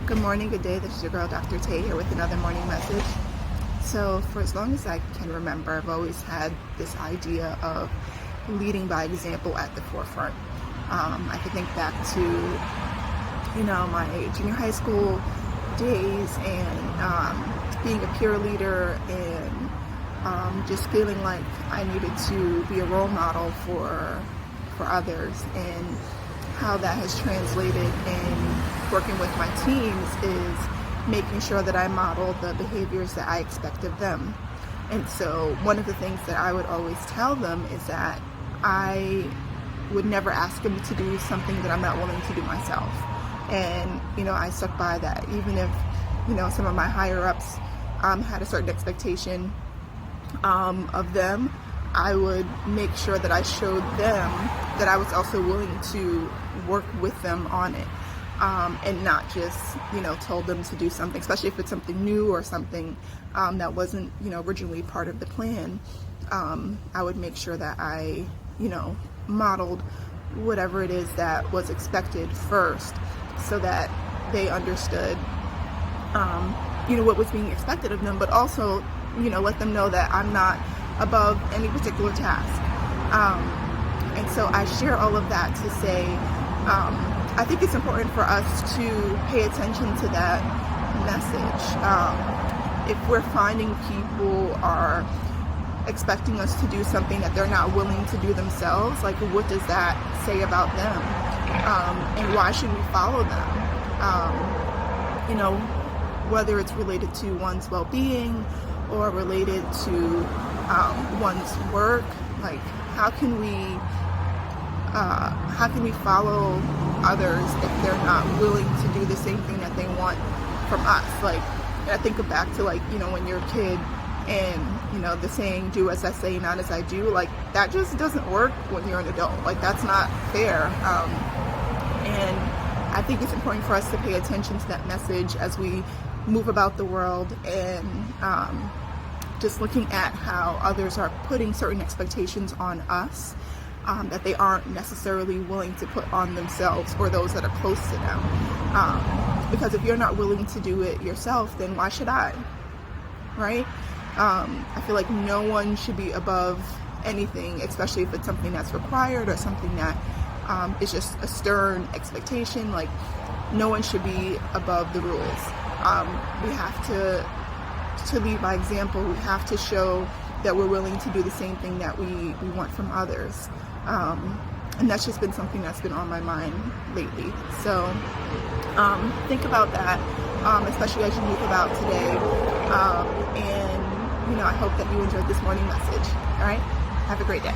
Good morning, good day. This is your girl, Dr. Tay, here with another morning message. So for as long as I can remember, I've always had this idea of leading by example at the forefront. I can think back to, my junior high school days and being a peer leader and just feeling like I needed to be a role model for others, and how that has translated in working with my teams is making sure that I model the behaviors that I expect of them. And so one of the things that I would always tell them is that I would never ask them to do something that I'm not willing to do myself. And, I stuck by that. Even if, some of my higher ups had a certain expectation of them, I would make sure that I showed them that I was also willing to work with them on it, and not just, told them to do something, especially if it's something new or something that wasn't, originally part of the plan. I would make sure that I, modeled whatever it is that was expected first, so that they understood, what was being expected of them, but also, let them know that I'm not above any particular task. And so I share all of that to say, I think it's important for us to pay attention to that message. If we're finding people are expecting us to do something that they're not willing to do themselves, like, what does that say about them? And why should we follow them? Whether it's related to one's well-being or related to one's work, like, how can we follow others if they're not willing to do the same thing that they want from us? Like, I think back to, when you're a kid and, the saying, do as I say, not as I do, like, that just doesn't work when you're an adult. Like, that's not fair. And I think it's important for us to pay attention to that message as we move about the world, and just looking at how others are putting certain expectations on us that they aren't necessarily willing to put on themselves or those that are close to them. Because if you're not willing to do it yourself, then why should I? Right? I feel like no one should be above anything, especially if it's something that's required or something that is just a stern expectation. Like, no one should be above the rules. We have to lead by example. We have to show that we're willing to do the same thing that we want from others. And that's just been something that's been on my mind lately. So think about that, especially as you move about today. And I hope that you enjoyed this morning message. All right? Have a great day.